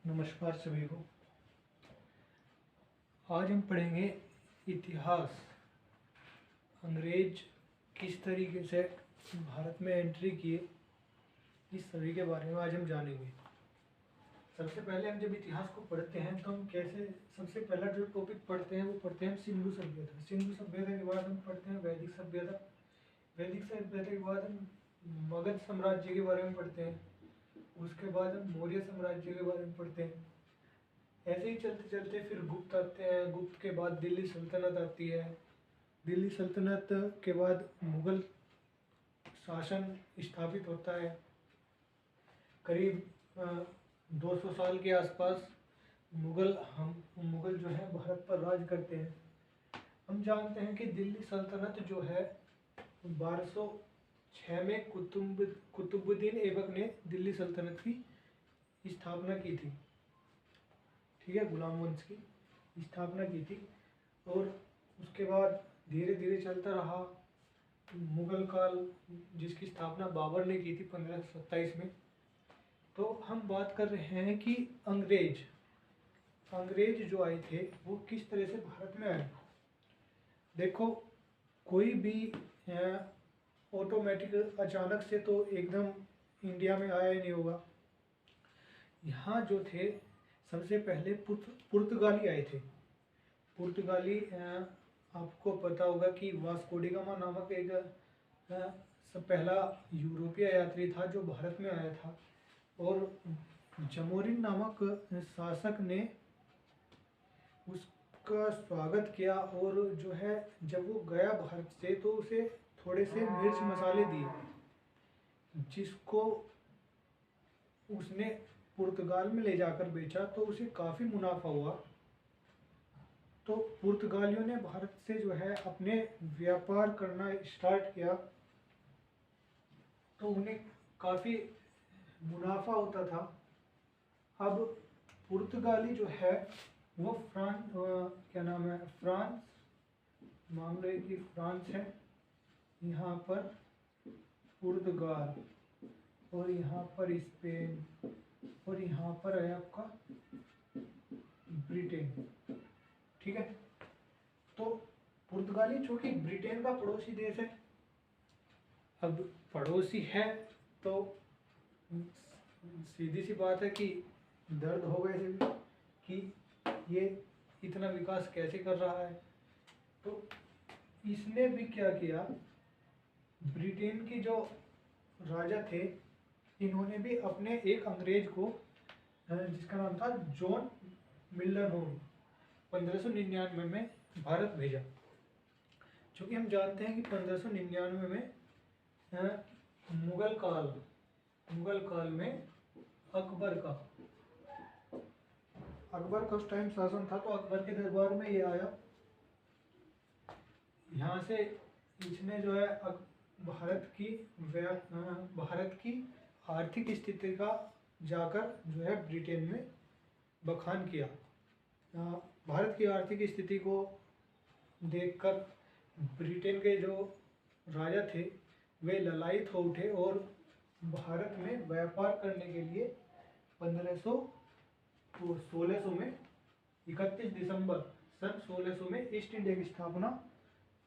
नमस्कार सभी को। आज हम पढ़ेंगे इतिहास। अंग्रेज किस तरीके से भारत में एंट्री किए, इस सभी के बारे में आज हम जानेंगे। सबसे पहले हम जब इतिहास को पढ़ते हैं तो हम कैसे, सबसे पहला जो टॉपिक पढ़ते हैं वो पढ़ते हैं सिंधु सभ्यता। सिंधु सभ्यता के बाद हम पढ़ते हैं वैदिक सभ्यता। वैदिक सभ्यता के बाद हम मगध साम्राज्य के बारे में पढ़ते हैं। उसके बाद हम मौर्य साम्राज्य के बारे में पढ़ते हैं। ऐसे ही चलते चलते फिर गुप्त आते हैं। गुप्त के बाद दिल्ली सल्तनत आती है। दिल्ली सल्तनत के बाद मुगल शासन स्थापित होता है। करीब 200 साल के आसपास मुगल जो है भारत पर राज करते हैं। हम जानते हैं कि दिल्ली सल्तनत जो है 1206 में कुतुबुद्दीन ऐबक ने दिल्ली सल्तनत की स्थापना की थी। ठीक है, गुलाम वंश की स्थापना की थी। और उसके बाद धीरे धीरे चलता रहा मुगल काल, जिसकी स्थापना बाबर ने की थी 1527 में। तो हम बात कर रहे हैं कि अंग्रेज जो आए थे वो किस तरह से भारत में आए। देखो, कोई भी ऑटोमेटिक अचानक से तो एकदम इंडिया में आया ही नहीं होगा। यहाँ जो थे सबसे पहले पुर्तगाली आए थे। पुर्तगाली, आपको पता होगा कि वास्को डी गामा नामक एक पहला यूरोपीय यात्री था जो भारत में आया था। और जमोरिन नामक शासक ने उसका स्वागत किया। और जो है जब वो गया भारत से तो उसे थोड़े से मिर्च मसाले दिए, जिसको उसने पुर्तगाल में ले जाकर बेचा तो उसे काफ़ी मुनाफा हुआ। तो पुर्तगालियों ने भारत से जो है अपने व्यापार करना स्टार्ट किया, तो उन्हें काफ़ी मुनाफा होता था। अब पुर्तगाली जो है वो फ्रांस, मान लो कि फ्रांस है, यहाँ पर पुर्तगाल, और यहाँ पर स्पेन, और यहाँ पर है आपका ब्रिटेन। ठीक है, तो पुर्तगाली चूंकि ब्रिटेन का पड़ोसी देश है, अब पड़ोसी है तो सीधी सी बात है कि दर्द होगा इसे भी कि ये इतना विकास कैसे कर रहा है। तो इसने भी क्या किया, ब्रिटेन की जो राजा थे इन्होंने भी अपने एक अंग्रेज को, जिसका नाम था जॉन मिल्टन, 1599 में भारत भेजा। क्योंकि हम जानते हैं कि 1599 में मुगल काल में अकबर का उस टाइम शासन था। तो अकबर के दरबार में ये आया। यहाँ से इसने जो है भारत की आर्थिक स्थिति का जाकर जो है ब्रिटेन में बखान किया। भारत की आर्थिक स्थिति को देखकर ब्रिटेन के जो राजा थे वे ललायित हो उठे और भारत में व्यापार करने के लिए 1600 में 31 दिसंबर सन 1600 में ईस्ट इंडिया की स्थापना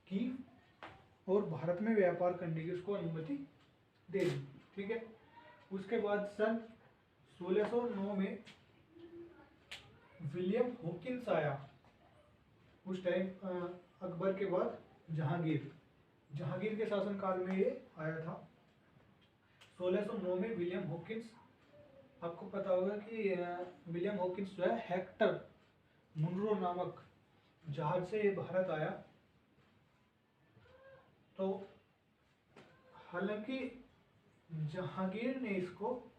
की और भारत में व्यापार करने की उसको अनुमति दे दी। ठीक है, उसके बाद सन 1609 में विलियम हॉकिंस आया। उस टाइम अकबर के बाद जहांगीर के शासनकाल में ये आया था। 1609 में विलियम हॉकिंस, आपको पता होगा कि विलियम हॉकिंस जो है हेक्टर मुनरो नामक जहाज से ये भारत आया। तो हालांकि जहांगीर ने इसको,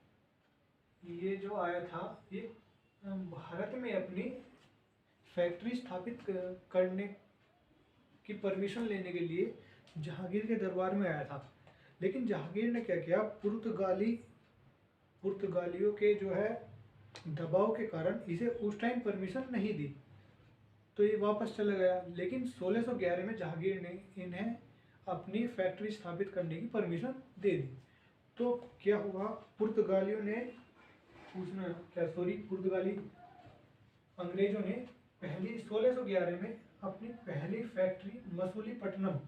ये जो आया था ये भारत में अपनी फैक्ट्री स्थापित करने की परमिशन लेने के लिए जहांगीर के दरबार में आया था। लेकिन जहांगीर ने क्या किया, पुर्तगालियों के जो है दबाव के कारण इसे उस टाइम परमिशन नहीं दी, तो ये वापस चला गया। लेकिन 1611 में जहांगीर ने इन्हें अपनी फैक्ट्री स्थापित करने की परमिशन दे दी। तो क्या हुआ, पुर्तगालियों ने पूछना क्या, सॉरी, पुर्तगाली अंग्रेजों ने पहली 1611 में अपनी पहली फैक्ट्री मसूलीपट्टनम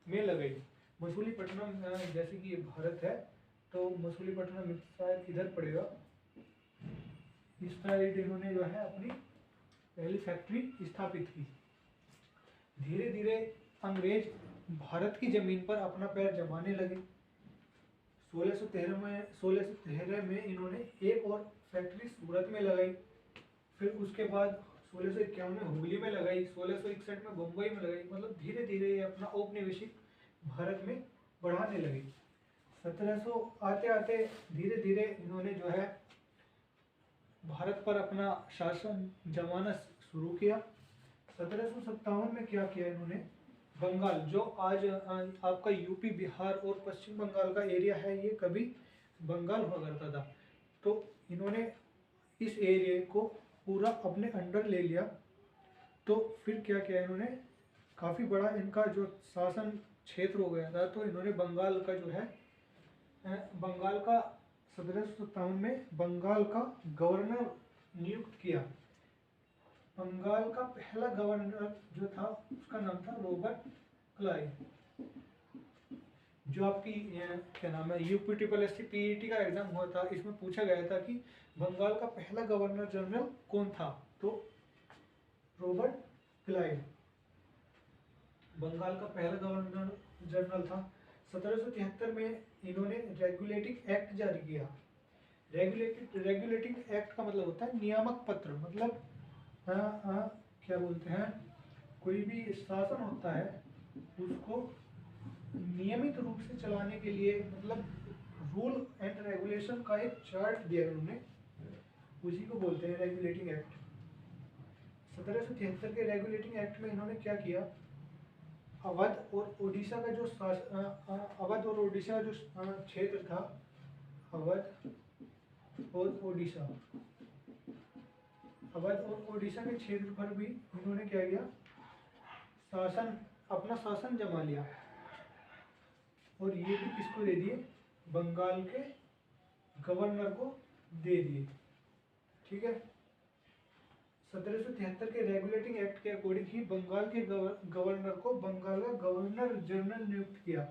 में लगाई। मसूलीपट्टनम जैसे कि ये भारत है तो मसूलीपट्टनम शायद इधर पड़ेगा, इस साइड इन्होंने जो है अपनी पहली फैक्ट्री स्थापित की। धीरे धीरे अंग्रेज भारत की जमीन पर अपना पैर जमाने लगे। 1613 में इन्होंने एक और फैक्ट्री सूरत में लगाई, फिर उसके बाद 1651 में हुगली में लगाई, 1661 में बम्बई में लगाई। मतलब धीरे धीरे ये अपना औपनिवेशिक भारत में बढ़ाने लगे। 1700 आते आते धीरे धीरे इन्होंने जो है भारत पर अपना शासन जमाना शुरू किया। 1757 में क्या किया इन्होंने, बंगाल जो आज आपका यूपी, बिहार और पश्चिम बंगाल का एरिया है, ये कभी बंगाल हुआ करता था, तो इन्होंने इस एरिया को पूरा अपने अंडर ले लिया। तो फिर क्या किया इन्होंने, काफ़ी बड़ा इनका जो शासन क्षेत्र हो गया था, तो इन्होंने बंगाल का जो है बंगाल का 1757 में बंगाल का गवर्नर नियुक्त किया। बंगाल का पहला गवर्नर जो था उसका नाम था रॉबर्ट क्लाइव। जो आपकी क्या नाम है यूपी पीईटी का एग्जाम हुआ था, इसमें पूछा गया था कि बंगाल का पहला गवर्नर जनरल कौन था, तो रॉबर्ट क्लाइव बंगाल का पहला गवर्नर जनरल था। 1773 में इन्होंने रेगुलेटिंग एक्ट जारी किया। रेगुलेटिंग एक्ट का मतलब होता है नियामक पत्र, मतलब क्या बोलते हैं, कोई भी शासन होता है उसको नियमित रूप से चलाने के लिए, मतलब रूल एंड रेगुलेशन का एक चार्ट दिया उन्होंने, उसी को बोलते हैं रेगुलेटिंग एक्ट। 1773 के रेगुलेटिंग एक्ट में इन्होंने क्या किया, अवध और ओडिशा का जो अवध और ओडिशा का जो क्षेत्र था, अवध और ओडिशा के क्षेत्र पर भी इन्होंने क्या किया, अपना शासन जमा लिया। और ये भी किसको दे दिए, बंगाल के गवर्नर को दे दिए। ठीक है, 1773 के रेगुलेटिंग एक्ट के अकॉर्डिंग ही बंगाल के गवर्नर को बंगाल का गवर्नर जनरल नियुक्त किया।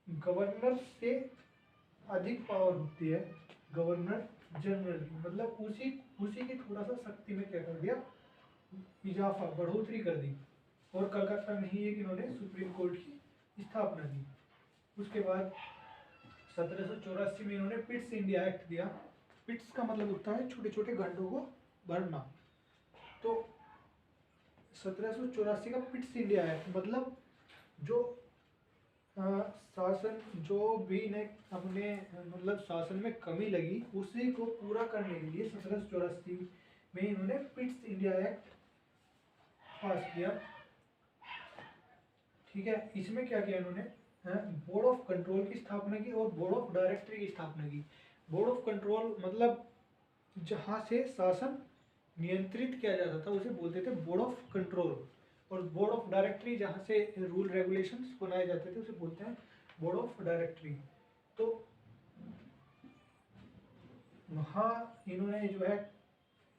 गवर्नर से अधिक पावर होती है गवर्नर जनरल की, मतलब उसी की थोड़ा सा शक्ति में क्या कर दिया, इजाफा, बढ़ोतरी कर दी। और कलकत्ता में ही एक इन्होंने सुप्रीम कोर्ट की स्थापना की। उसके बाद 1784 में इन्होंने पिट्स इंडिया एक्ट दिया। पिट्स का मतलब होता है छोटे छोटे गड्ढों को भरना। तो 1784 का पिट्स इंडिया एक्ट मतलब जो शासन, जो भी इन्हें अपने मतलब शासन में कमी लगी उसी को पूरा करने के लिए 1784 में इन्होंने पिट्स इंडिया एक्ट पास किया। ठीक है, इसमें क्या किया इन्होंने, बोर्ड ऑफ कंट्रोल की स्थापना की और बोर्ड ऑफ डायरेक्टरी की स्थापना की। बोर्ड ऑफ कंट्रोल मतलब जहाँ से शासन नियंत्रित किया जाता था उसे बोलते थे बोर्ड ऑफ कंट्रोल, और बोर्ड ऑफ डायरेक्टरी जहाँ से रूल रेगुलेशंस बनाए जाते थे उसे बोलते हैं बोर्ड ऑफ डायरेक्टरी। तो वहाँ इन्होंने जो है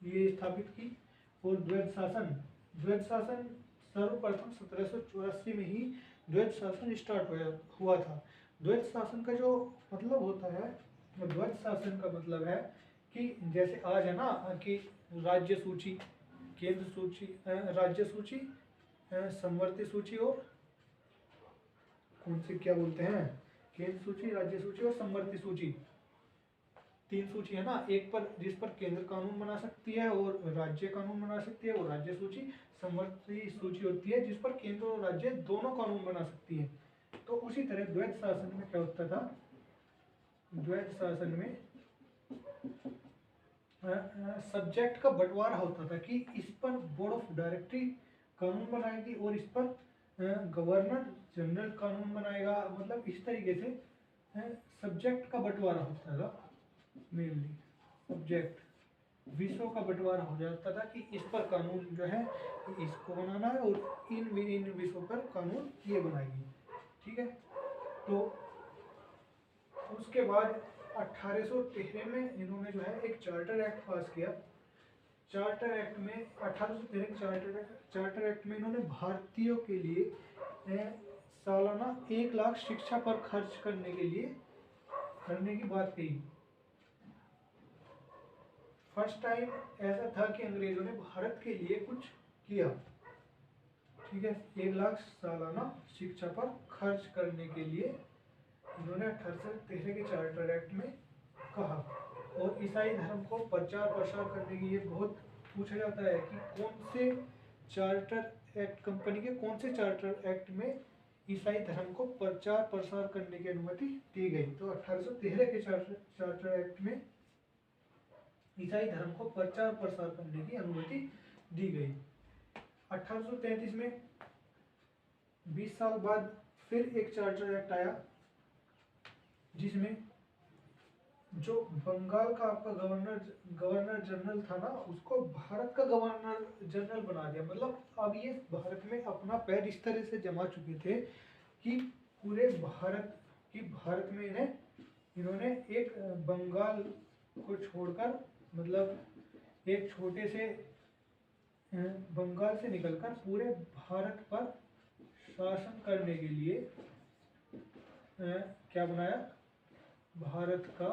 ये स्थापित की। और द्वैध शासन सर्वप्रथम 1784 में ही द्वैध शासन स्टार्ट हुआ था। द्वैध शासन का जो मतलब होता है, द्वैध शासन का मतलब है कि जैसे आज है ना कि राज्य सूची, केंद्र सूची, राज्य सूची, समवर्ती सूची और कौन से क्या बोलते हैं, केंद्र सूची, राज्य सूची और समवर्ती सूची, 3 सूची है ना, एक पर जिस पर केंद्र कानून बना सकती है और राज्य कानून बना सकती है वो राज्य सूची, समवर्ती सूची होती है जिस पर केंद्र और राज्य दोनों कानून बना सकती है। तो उसी तरह द्वैध शासन में क्या होता था, द्वैध शासन में सब्जेक्ट का बंटवारा होता था कि इस पर बोर्ड ऑफ डायरेक्टरी कानून बनाएगी और इस पर गवर्नर जनरल कानून बनाएगा। मतलब इस तरीके से सब्जेक्ट का बंटवारा होता था। मेनली सब्जेक्ट, विषयों का बंटवारा हो जाता था कि इस पर कानून जो है इसको बनाना है और इन विषयों पर कानून ये बनाएगी। ठीक है, तो उसके बाद 1813 में इन्होंने जो है एक चार्टर एक्ट पास किया। चार्टर एक्ट में 1813 चार्टर एक्ट में इन्होंने भारतीयों के लिए सालाना 1 लाख शिक्षा पर खर्च करने की बात कही। फर्स्ट टाइम ऐसा था कि अंग्रेजों ने भारत के लिए कुछ किया, ठीक है। 1 लाख सालाना शिक्षा पर खर्च करने के लिए इन्होंने 1813 के चार्टर एक्ट में कहा। और ईसाई धर्म को प्रचार प्रसार करने की, ये बहुत पूछा जाता है कि कौन से चार्टर एक्ट, कंपनी के कौन से चार्टर एक्ट में ईसाई धर्म को प्रचार प्रसार करने की अनुमति दी गई। तो 1813 के चार्टर एक्ट में ईसाई धर्म को प्रचार प्रसार करने की अनुमति दी गई। 1833 में 20 साल बाद फिर एक चार्टर एक्ट आया, जिसमें जो बंगाल का आपका गवर्नर जनरल था ना, उसको भारत का गवर्नर जनरल बना दिया। मतलब अब ये भारत में अपना पैर इस तरह से जमा चुके थे कि पूरे भारत में इन्होंने एक बंगाल को छोड़कर, मतलब एक छोटे से बंगाल से निकलकर पूरे भारत पर शासन करने के लिए क्या बनाया, भारत का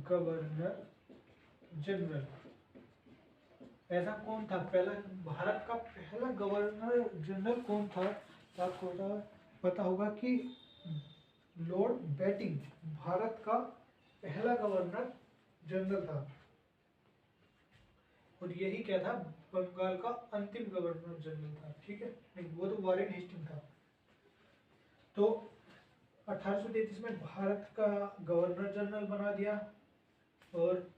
गवर्नर जनरल। ऐसा कौन था पहला, भारत का पहला गवर्नर जनरल कौन था? आपको पता होगा कि लॉर्ड बेटिंग भारत का पहला गवर्नर जनरल था। और यही क्या था, बंगाल का अंतिम गवर्नर जनरल था, ठीक है। नहीं, वो तो वॉरेन हेस्टिंग था। तो 1833 में भारत का गवर्नर जनरल बना दिया और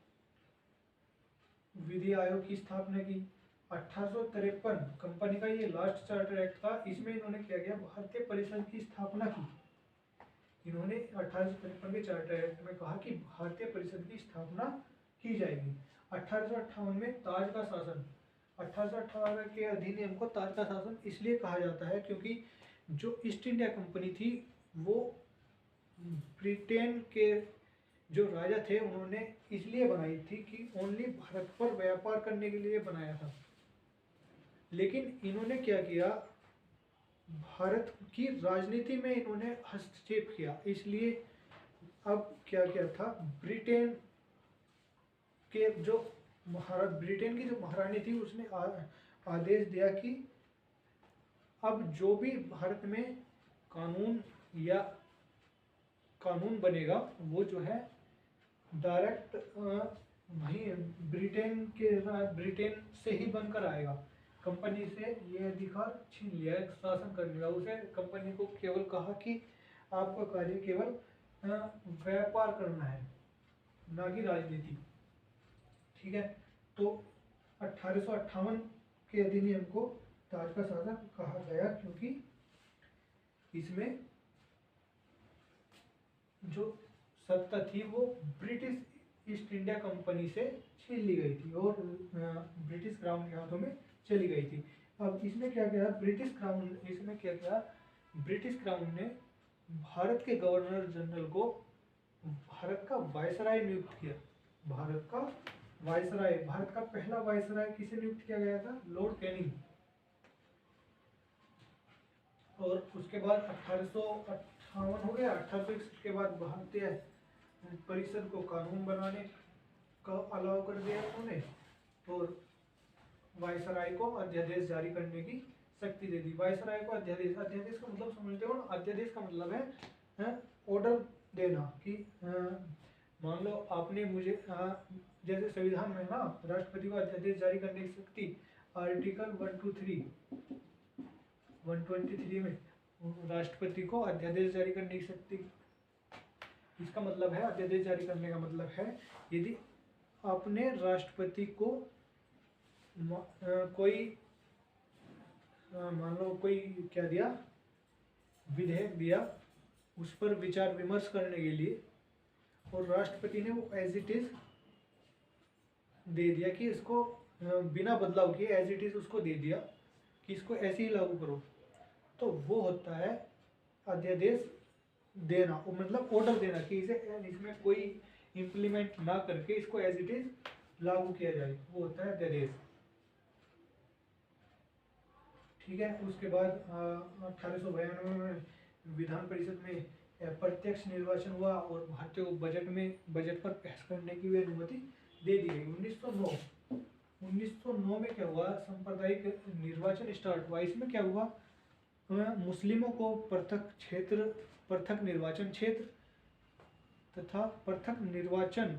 विधि आयोग की स्थापना की। 1853 कंपनी का ये लास्ट चार्टर एक्ट था। इसमें इन्होंने क्या किया, भारतीय परिषद की स्थापना की। इन्होंने 1853 के चार्टर एक्ट में कहा कि भारतीय परिषद की स्थापना की जाएगी। 1858 में ताज का शासन, 1858 के अधिनियम को ताज का शासन इसलिए कहा जाता है क्योंकि जो ईस्ट इंडिया कंपनी थी वो ब्रिटेन के जो राजा थे उन्होंने इसलिए बनाई थी कि ओनली भारत पर व्यापार करने के लिए बनाया था। लेकिन इन्होंने क्या किया, भारत की राजनीति में इन्होंने हस्तक्षेप किया। इसलिए अब क्या क्या था, ब्रिटेन की जो महारानी थी उसने आदेश दिया कि अब जो भी भारत में कानून बनेगा वो जो है डायरेक्ट वहीं ब्रिटेन से ही बनकर आएगा। कंपनी से ये अधिकार छीन लिया है शासन करने का। उसे कंपनी को केवल कहा कि आपका कार्य केवल व्यापार करना है, ना कि राजनीति, ठीक है। तो 1858 के अधिनियम को ताज का शासन कहा गया क्योंकि इसमें जो सत्ता थी वो ब्रिटिश ईस्ट इंडिया कंपनी से छीन ली गई थी और ब्रिटिश क्राउन के हाथों में चली गई थी। अब इसमें क्या किया, ब्रिटिश क्राउन ने भारत के गवर्नर जनरल को भारत का वायसराय नियुक्त किया। भारत का पहला वायसराय किसे नियुक्त किया गया था, लॉर्ड कैनिंग। और उसके बाद 1858 हो गया। 1861 के बाद भारतीय परिषद को कानून बनाने का अलाउ कर दिया उन्होंने और वायसराय को अध्यादेश जारी करने की शक्ति दे दी। वायसराय को अध्यादेश का मतलब समझते हो ना, अध्यादेश का मतलब है ऑर्डर देना कि मान लो आपने मुझे जैसे संविधान में ना राष्ट्रपति को अध्यादेश जारी करने की शक्ति आर्टिकल 123 में राष्ट्रपति को अध्यादेश जारी करने की शक्ति। इसका मतलब है अध्यादेश जारी करने का मतलब है यदि आपने राष्ट्रपति को कोई मान लो कोई क्या दिया, विधेयक दिया, उस पर विचार विमर्श करने के लिए और राष्ट्रपति ने वो एज इट इज दे दिया कि इसको बिना बदलाव किए एज इट इज उसको दे दिया कि इसको ऐसे ही लागू करो, तो वो होता है अध्यादेश देना, मतलब ऑर्डर देना कि इसे इसमें कोई इम्प्लीमेंट ना करके इसको एज इट इज लागू किया जाए, वो होता है देरेज। ठीक है। उसके बाद 1892 में विधान परिषद में प्रत्यक्ष निर्वाचन हुआ और भारतीय को बजट पर बहस करने की भी अनुमति दे दी गई। 1909 में क्या हुआ, सांप्रदायिक निर्वाचन स्टार्ट हुआ। इसमें क्या हुआ, मुस्लिमों को पृथक निर्वाचन क्षेत्र तथा पृथक निर्वाचन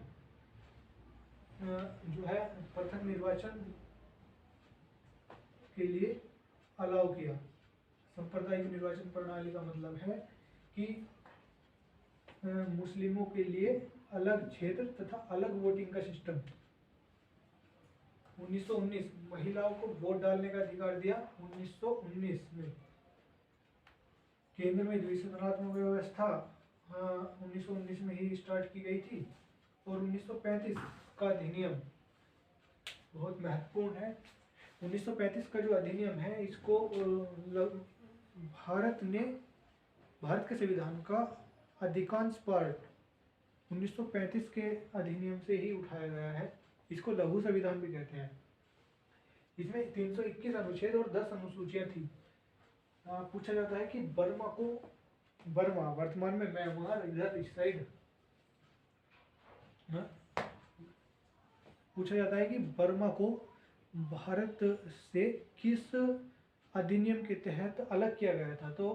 जो है पृथक निर्वाचन के लिए अलाउ किया। सांप्रदायिक निर्वाचन प्रणाली का मतलब है कि मुस्लिमों के लिए अलग क्षेत्र तथा अलग वोटिंग का सिस्टम। 1919 महिलाओं को वोट डालने का अधिकार दिया। 1919 में केंद्र में द्विसदनात्मक व्यवस्था 1919 में ही स्टार्ट की गई थी। और 1935 का अधिनियम बहुत महत्वपूर्ण है। 1935 का जो अधिनियम है, इसको भारत के संविधान का अधिकांश पार्ट 1935 के अधिनियम से ही उठाया गया है। इसको लघु संविधान भी कहते हैं। इसमें 321 अनुच्छेद और 10 अनुसूचियां थी। पूछा जाता है कि बर्मा वर्तमान में म्यांमार इधर इस साइड, पूछा जाता है कि बर्मा को भारत से किस अधिनियम के तहत अलग किया गया था। तो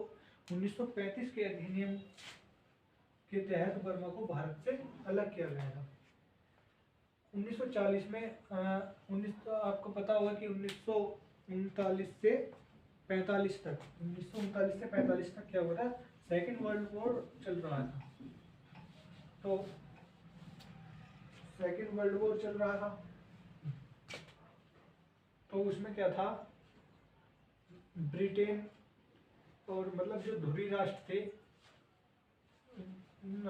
1935 के अधिनियम के तहत बर्मा को भारत से अलग किया गया था। 1940 में आपको पता होगा कि 1939 से 45 तक क्या हुआ था, सेकेंड वर्ल्ड वॉर चल रहा था। तो सेकेंड वर्ल्ड वॉर चल रहा था, तो उसमें क्या था, ब्रिटेन और मतलब जो ध्रुवी राष्ट्र थे,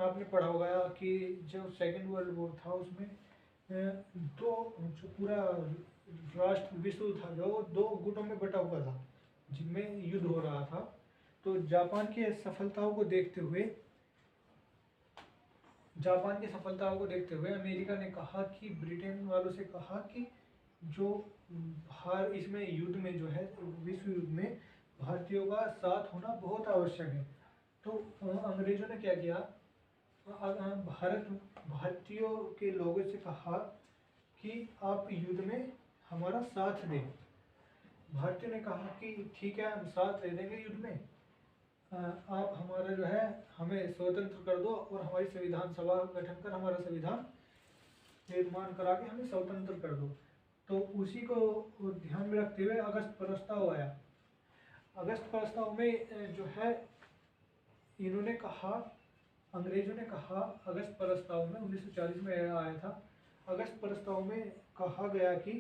आपने पढ़ा होगा कि जो सेकेंड वर्ल्ड वॉर था उसमें दो जो पूरा राष्ट्र विश्व था जो दो गुटों में बटा हुआ था जिनमें युद्ध हो रहा था। तो जापान की सफलताओं को देखते हुए अमेरिका ने कहा कि ब्रिटेन वालों से कहा कि जो इसमें युद्ध में जो है विश्व युद्ध में भारतीयों का साथ होना बहुत आवश्यक है। तो अंग्रेजों ने क्या किया, भारतीयों के लोगों से कहा कि आप युद्ध में हमारा साथ दें। भारतीयों ने कहा कि ठीक है, हम साथ दे देंगे युद्ध में, आप हमारा जो है हमें स्वतंत्र कर दो और हमारी संविधान सभा गठन कर हमारा संविधान निर्माण करा के हमें स्वतंत्र कर दो। तो उसी को ध्यान में रखते हुए अगस्त प्रस्ताव आया। अगस्त प्रस्ताव में जो है इन्होंने कहा, अंग्रेजों ने कहा, अगस्त प्रस्ताव में 1940 में आया था। अगस्त प्रस्ताव में कहा गया कि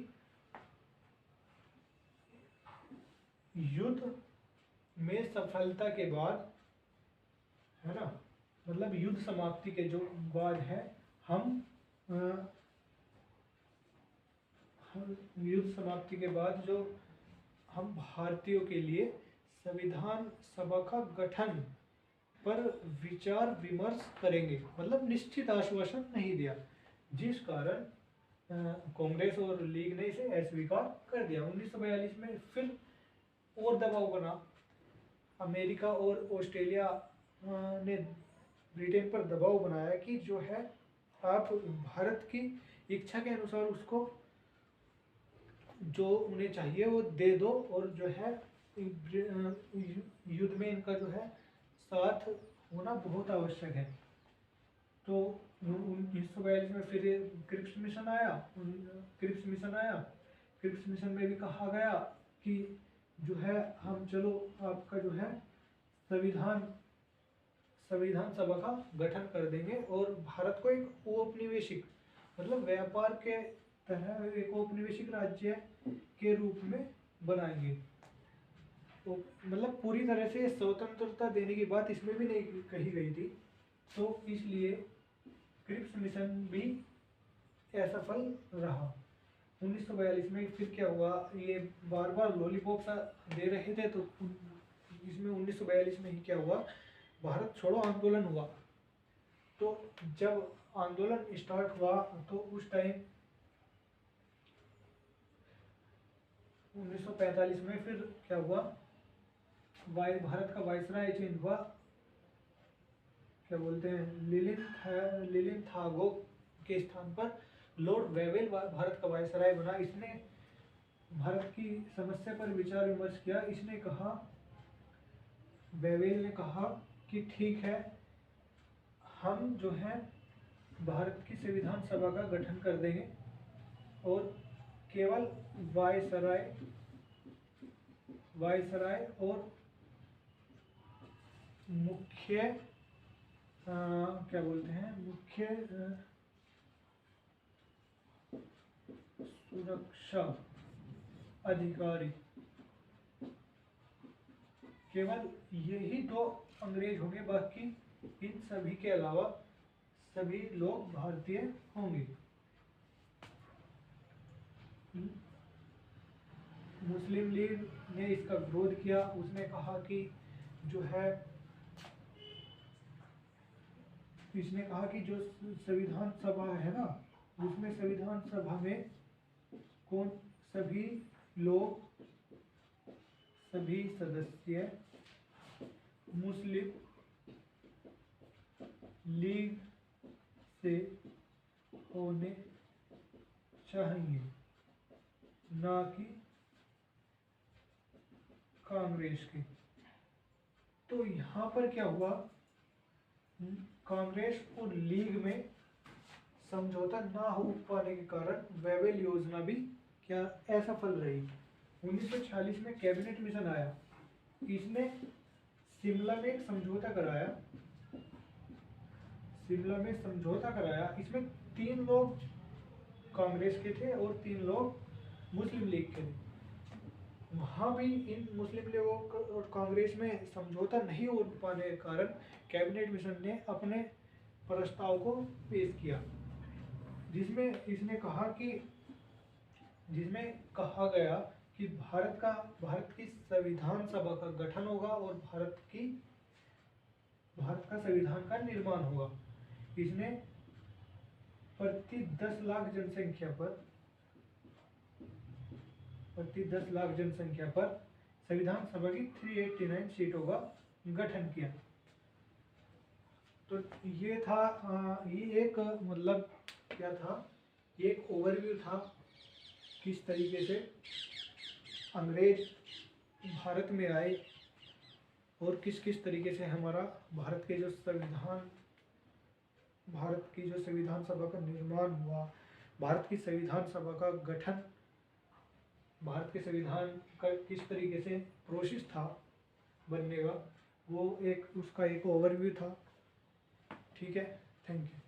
युद्ध में सफलता के बाद, है ना, मतलब युद्ध समाप्ति के जो बाद है, हम युद्ध समाप्ति के बाद जो हम भारतीयों के लिए संविधान सभा का गठन पर विचार विमर्श करेंगे। मतलब निश्चित आश्वासन नहीं दिया, जिस कारण कांग्रेस और लीग ने इसे अस्वीकार कर दिया। 1942 में फिर और दबाव बना। अमेरिका और ऑस्ट्रेलिया ने ब्रिटेन पर दबाव बनाया कि जो है आप भारत की इच्छा के अनुसार उसको जो उन्हें चाहिए वो दे दो और जो है युद्ध में इनका जो है साथ होना बहुत आवश्यक है। तो 1942 में फिर क्रिप्स मिशन आया। क्रिप्स मिशन में भी कहा गया कि जो है हम चलो आपका जो है संविधान सभा का गठन कर देंगे और भारत को एक औपनिवेशिक मतलब व्यापार के तरह एक औपनिवेशिक राज्य के रूप में बनाएंगे। तो मतलब पूरी तरह से स्वतंत्रता देने की बात इसमें भी नहीं कही गई थी। तो इसलिए क्रिप्स मिशन भी असफल रहा। 1942 में फिर क्या हुआ, ये बार बार लॉलीपॉप सा दे रहे थे, तो इसमें 1942 में ही क्या हुआ, भारत छोड़ो आंदोलन हुआ, तो जब आंदोलन स्टार्ट हुआ तो उस टाइम 1945 में फिर क्या हुआ, भारत का वायसराय चेंज हुआ, क्या बोलते हैं, लिलिन थागो के स्थान पर लॉर्ड वेवेल भारत का वायसराय बना। इसने भारत की समस्या पर विचार विमर्श किया। इसने कहा, वेवेल ने कहा कि ठीक है, हम जो है भारत की संविधान सभा का गठन कर देंगे और केवल वायसराय और मुख्य क्या बोलते हैं, मुख्य सुरक्षा अधिकारी, केवल यही दो अंग्रेज होंगे, बाकी इन सभी के अलावा सभी लोग भारतीय होंगे। मुस्लिम लीग ने इसका विरोध किया। उसने कहा कि जो है, इसने कहा कि जो संविधान सभा है ना, उसमें संविधान सभा में कौन सभी लोग, सभी सदस्य मुस्लिम लीग से होने चाहिए, ना कि कांग्रेस के। तो यहाँ पर क्या हुआ, कांग्रेस और लीग में समझौता ना हो पाने के कारण वेवेल योजना भी क्या असफल रही। 1946 में कैबिनेट मिशन आया, इसने शिमला में एक समझौता कराया, इसमें 3 लोग कांग्रेस के थे और 3 लोग मुस्लिम लीग के थे। वहाँ भी इन मुस्लिम लीगों और कांग्रेस में समझौता नहीं हो पाने के कारण कैबिनेट मिशन ने अपने प्रस्ताव को पेश किया, जिसमें कहा गया कि भारत की संविधान सभा का गठन होगा और भारत का संविधान का निर्माण होगा। इसने प्रति 10 लाख जनसंख्या पर संविधान सभा की 389 सीटों का गठन किया। तो ये था, ये एक मतलब क्या था, एक ओवरव्यू था किस तरीके से अंग्रेज भारत में आए और किस तरीके से हमारा भारत की जो संविधान सभा का निर्माण हुआ, भारत की संविधान सभा का गठन, भारत के संविधान का किस तरीके से प्रोसेस था बनने का, वो उसका एक ओवरव्यू था। ठीक है, थैंक यू।